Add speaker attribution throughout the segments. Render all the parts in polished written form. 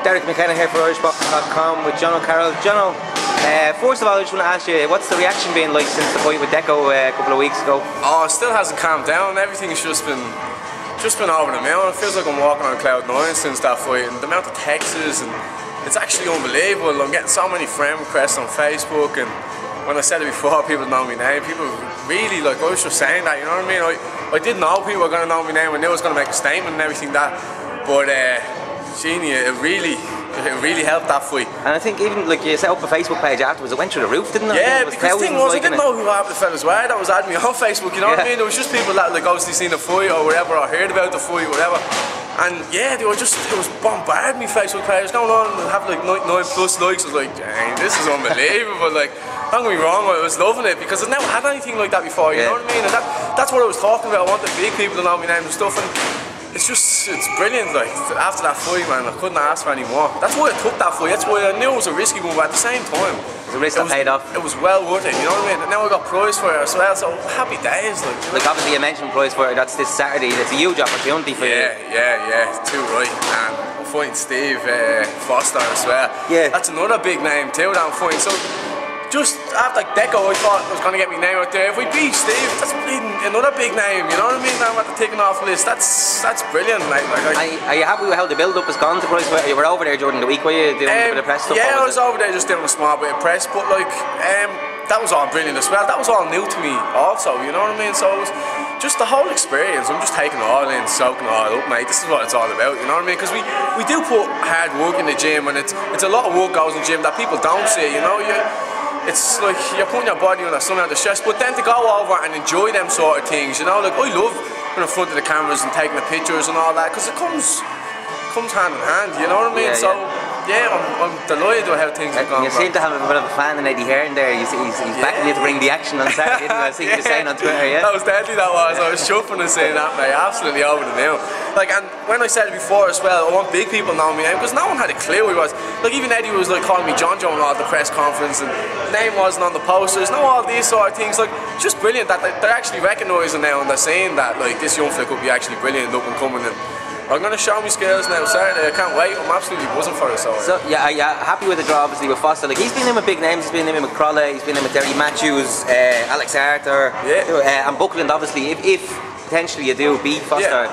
Speaker 1: Derek McKenna here for IrishBoxing.com with Jono Carroll. Jono, first of all, I just want to ask you, what's the reaction been like since the fight with Deco a couple of weeks ago?
Speaker 2: Oh, it still hasn't calmed down. Everything's just been over the moon. It feels like I'm walking on cloud 9 since that fight, and the amount of texts, and it's actually unbelievable. I'm getting so many friend requests on Facebook, and when I said it before, people know my name. People really, like, I was just saying that, you know what I mean? I didn't know people were going to know my name. I knew I was going to make a statement and everything that, but Genie, it really helped that fight.
Speaker 1: And I think even like you set up a Facebook page afterwards, it went through the roof, didn't it?
Speaker 2: Yeah, because the thing was, I didn't know who half the fellas were that was adding me on Facebook, you know what I mean? There was just people that like obviously seen the fight or whatever, or heard about the fight, whatever. And yeah, it was bombarding me Facebook page, going on and have like 9+ likes. I was like, dang, this is unbelievable. Like, don't get me wrong, I was loving it because I've never had anything like that before, you know what I mean? And that's what I was talking about. I wanted big people to know my name and stuff, and it's brilliant. Like, after that fight, man, I couldn't ask for any more. That's why I took that fight. That's why I knew it was a risky move, but at the same time,
Speaker 1: it was a risk that paid off.
Speaker 2: It was well worth it, you know what I mean? And now I got PrizeFighter as well, so happy days.
Speaker 1: Like obviously you mentioned PrizeFighter, that's this Saturday. It's a huge opportunity for you.
Speaker 2: Yeah, too right. And I'm fighting Steve Foster as well. Yeah, that's another big name too that I'm fighting. So just after Deco, I thought I was going to get my name out there. If we beat Steve, that's another big name, you know what I mean? I'm at the ticking off list. That's brilliant, mate.
Speaker 1: Are you happy with how the build-up has gone to PrizeFighter? You were over there during the week, were you, doing a bit of press stuff?
Speaker 2: Yeah, I was over there just doing a small bit of press, but like, that was all brilliant as well. That was all new to me also, you know what I mean? So it was just the whole experience. I'm just taking it all in, soaking it all up, mate. This is what it's all about, you know what I mean? Because we do put hard work in the gym, and it's a lot of work goes in the gym that people don't see, you know? It's like you're putting your body under some amount of stress, but then to go over and enjoy them sort of things, you know, like I love being in front of the cameras and taking the pictures and all that, because it comes hand in hand, you know what I mean? Yeah, I'm delighted with how things have gone.
Speaker 1: You seem to have a bit of a fan in Eddie Hearn there. He's backing you to bring the action on Saturday, didn't I see you saying on Twitter, yeah?
Speaker 2: That was deadly, that was. I was chuffing and saying that, mate. Absolutely over the moon. Like, and when I said it before as well, I want big people knowing me name, because no one had a clue who he was. Like, even Eddie was like calling me John Joe and all at the press conference, and name wasn't on the posters, all these sort of things. Like, it's just brilliant that they're actually recognising now and they're saying that, like, this young fella could be actually brilliant and up and coming. And I'm going to show me skills now Saturday. I can't wait. I'm absolutely buzzing for it. So
Speaker 1: yeah, happy with the draw obviously with Foster. Like, he's been in with big names. He's been in with Crawley. He's been in with Terry Matthews, Alex Arthur, and Buckland. Obviously, if potentially you do beat Foster,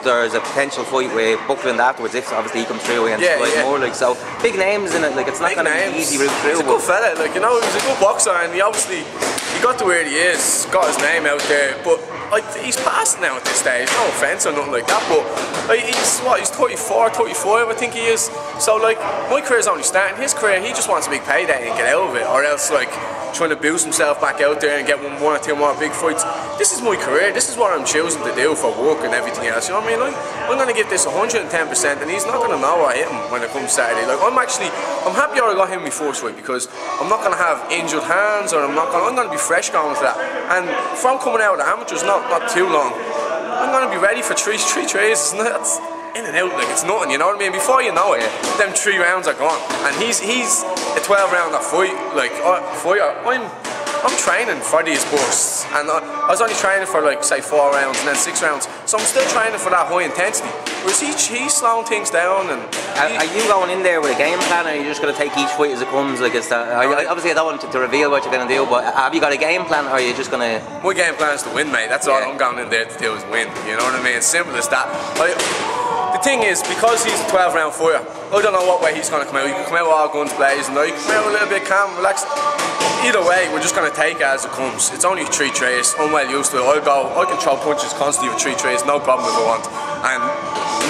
Speaker 1: there's a potential fight with Buckland afterwards. If obviously he comes through against more. Like, so big names in it. Like, it's not going to be an easy route through.
Speaker 2: He's a good fella. Like, you know, he's a good boxer, and he got to where he is, got his name out there, but like, he's past now at this stage, no offence or nothing like that, but like, he's 34, 35 I think he is, so like, my career's only starting. His career, he just wants a big payday and get out of it, or else like trying to boost himself back out there and get one or two more big fights. This is my career, this is what I'm choosing to do for work and everything else, you know what I mean? Like, I'm going to give this 110%, and he's not going to know I hit him when it comes Saturday. Like, I'm happier I got him my first fight, because I'm not going to have injured hands, or I'm going to be fresh going for that. And from coming out of the amateurs not too long, I'm going to be ready for three trays. That's in and out, like, it's nothing, you know what I mean? Before you know it, them 3 rounds are gone, and he's a 12-rounder fight. Like, I'm training for these bursts, and I was only training for like say 4 rounds and then 6 rounds, so I'm still training for that high intensity. Whereas he's slowing things down. And
Speaker 1: are you going in there with a game plan, or are you just going to take each fight as it comes? Like, obviously I don't want to reveal what you're going to do, but have you got a game plan, or are you just going to?
Speaker 2: My game plan is to win, mate. That's all I'm going in there to do, is win. You know what I mean? Simple as that. The thing is, because he's a 12-round fighter, I don't know what way he's going to come out. He can come out all guns blazing, or he can come out a little bit calm, relaxed. Either way, we're just going to take it as it comes. It's only 3 trays. I'm well used to it. I can throw punches constantly with 3 trays, no problem if I want, and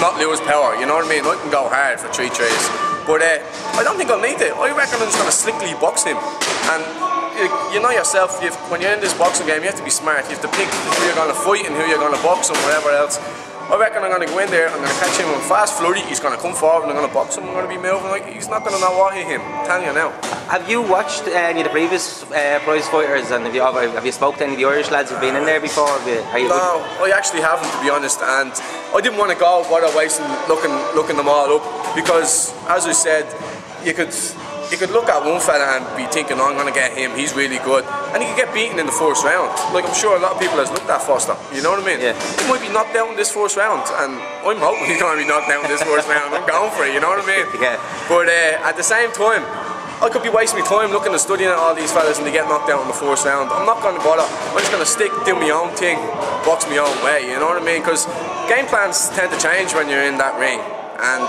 Speaker 2: not lose power. You know what I mean? I can go hard for 3 trays, but I don't think I'll need it. I reckon I'm just going to slickly box him. And you know yourself, when you're in this boxing game, you have to be smart. You have to pick who you're going to fight and who you're going to box and whatever else. I reckon I'm going to go in there, I'm going to catch him with a fast flurry, he's going to come forward and I'm going to box him, I'm going to be moving like he's not going to know what hit him. I'm telling you now.
Speaker 1: Have you watched any of the previous prize fighters, and have you spoke to any of the Irish lads who've been in there before?
Speaker 2: No, I actually haven't, to be honest, and I didn't want to go bother wasting looking them all up, because as I said, you could you could look at one fella and be thinking, oh, I'm going to get him, he's really good, and he could get beaten in the first round. Like I'm sure a lot of people has looked at Foster, you know what I mean?
Speaker 1: Yeah.
Speaker 2: He might be knocked out in this first round, and I'm hoping he's going to be knocked out in this first round. I'm going for it, you know what I mean?
Speaker 1: Yeah.
Speaker 2: But at the same time, I could be wasting my time looking and studying at all these fellas and they get knocked out in the first round. I'm not going to bother. I'm just going to stick, do my own thing, box my own way, you know what I mean? Because game plans tend to change when you're in that ring, and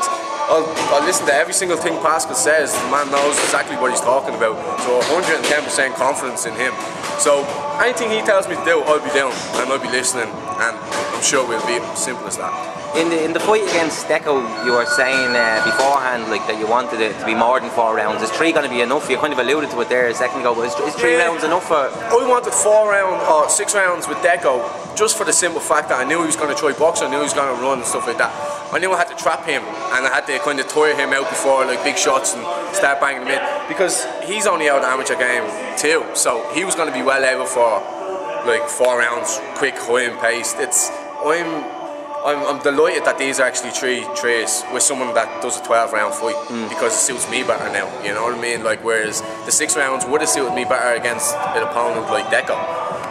Speaker 2: I'll listen to every single thing Pascal says. The man knows exactly what he's talking about. So 110% confidence in him. So anything he tells me to do, I'll be doing and I'll be listening, and I'm sure we'll beat him. Simple as that.
Speaker 1: In the fight against Deco, you were saying beforehand like that you wanted it to be more than 4 rounds. Is 3 going to be enough? You kind of alluded to it there a second ago, but is 3 rounds enough for?
Speaker 2: I wanted 6 rounds with Deco, just for the simple fact that I knew he was going to try box, I knew he was going to run and stuff like that. I knew I had to trap him and I had to kind of tire him out before like big shots and start banging him in, because he's only out of the amateur game too, so he was going to be well able for like 4 rounds, quick, high and paced. I'm delighted that these are actually 3 trays with someone that does a 12-round fight, because it suits me better now, you know what I mean? Like, whereas the 6 rounds would have suited me better against an opponent like Deco,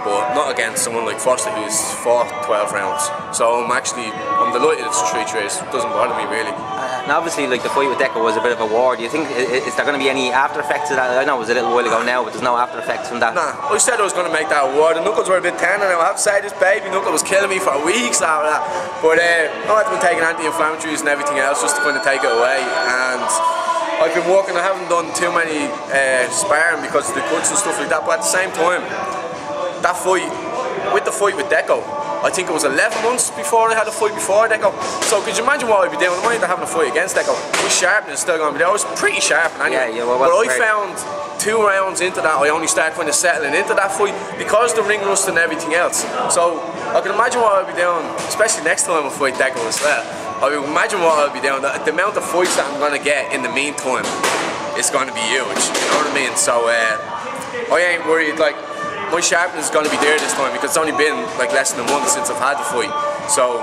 Speaker 2: but not against someone like Foster who's fought 12 rounds. So I'm delighted it's 3 trays. It doesn't bother me really.
Speaker 1: And obviously, like the fight with Deco was a bit of a war. Do you think is there going to be any after effects of that? I know it was a little while ago now, but there's no after effects from that.
Speaker 2: Nah, I said I was going to make that a war. The knuckles were a bit tender now. I have to say, this baby knuckle was killing me for weeks after that. But I had been taking anti-inflammatories and everything else just to kind of take it away. And I've been working. I haven't done too many sparring because of the cuts and stuff like that. But at the same time, that fight with Deco, I think it was 11 months before I had a fight before Deco. So could you imagine what I'd be doing? I might have having a fight against Deco. My sharpness is still going to be there. I was pretty sharp anyway.
Speaker 1: Yeah,
Speaker 2: but I found 2 rounds into that, I only started kind of settling into that fight because the ring rust and everything else. So I can imagine what I'll be doing, especially next time I fight Deco as well. I can imagine what I'll be doing. The amount of fights that I'm going to get in the meantime is going to be huge. You know what I mean? So I ain't worried. Like, my sharpness is going to be there this time because it's only been like less than a month since I've had the fight, so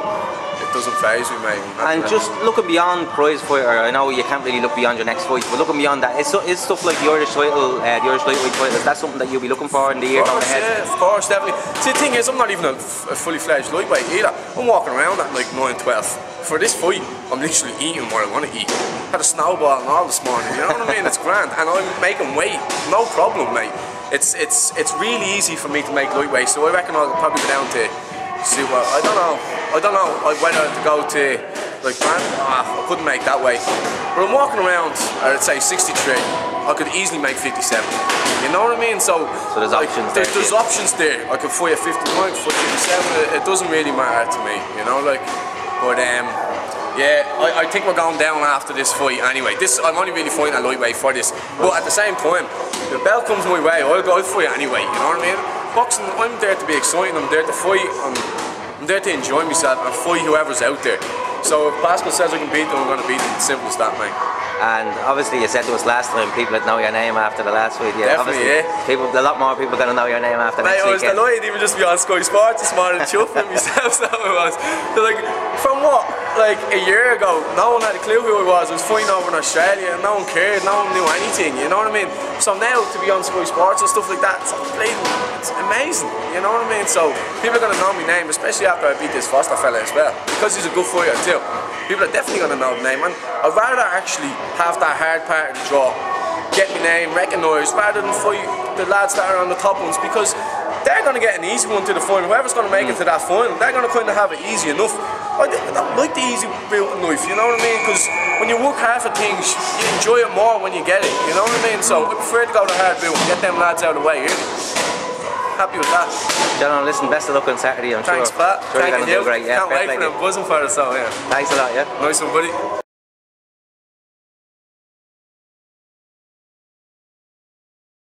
Speaker 2: it doesn't faze me, mate.
Speaker 1: And just looking beyond PrizeFighter, I know you can't really look beyond your next fight, but looking beyond that, is stuff like the Irish title, the Irish Lightweight title, is that something that you'll be looking for in the year going ahead?
Speaker 2: Yeah, of course, definitely. See, the thing is, I'm not even a fully fledged lightweight either. I'm walking around at like 9, 12. For this fight, I'm literally eating what I want to eat. Had a snowball and all this morning, you know what I mean? It's grand, and I'm making weight, no problem, mate. It's really easy for me to make lightweight, so I reckon I'll probably go down to see what I don't know whether to go to like I couldn't make that weight. But I'm walking around at say 63. I could easily make 57. You know what I mean? So
Speaker 1: there's
Speaker 2: like,
Speaker 1: options there.
Speaker 2: There's options there. I could fight at 59, fight 57. It doesn't really matter to me, you know, like. But yeah, I think we're going down after this fight anyway. I'm only really fighting at lightweight for this. But at the same time, if the belt comes my way, I'll fight anyway, you know what I mean? Boxing, I'm there to be exciting, I'm there to fight, I'm there to enjoy myself and fight whoever's out there. So if Pascal says I can beat them, I'm going to beat them. Simple as that, mate.
Speaker 1: And obviously you said to us last time, people that know your name after the last fight. Yeah,
Speaker 2: definitely,
Speaker 1: obviously, a lot more people going to know your name after next week.
Speaker 2: I was delighted even just to be on Sky Sports this morning, chuffing myself, so it was. They're like, from what? Like a year ago, no one had a clue who I was. I was fighting over in Australia and no one cared, no one knew anything, you know what I mean? So now to be on Sky Sports and stuff like that, it's amazing, you know what I mean? So people are going to know my name, especially after I beat this Foster fella as well, because he's a good fighter too. People are definitely going to know the name, and I'd rather actually have that hard part of the draw, get my name recognised, rather than fight the lads that are on the top ones, because they're going to get an easy one to the final. Whoever's going to make it to that final, they're going to kind of have it easy enough. I like the easy route in life, you know what I mean? Because when you work hard for things, you enjoy it more when you get it, you know what I mean? So I prefer to go the hard route and get them lads out of the way, really. Happy with that.
Speaker 1: Jono, listen, best of luck on Saturday, I'm
Speaker 2: sure. Thanks, Pat.
Speaker 1: Sure you're going to do great, yeah.
Speaker 2: Can't wait for them buzzing for us, so yeah.
Speaker 1: Thanks a lot, yeah.
Speaker 2: Nice one, buddy.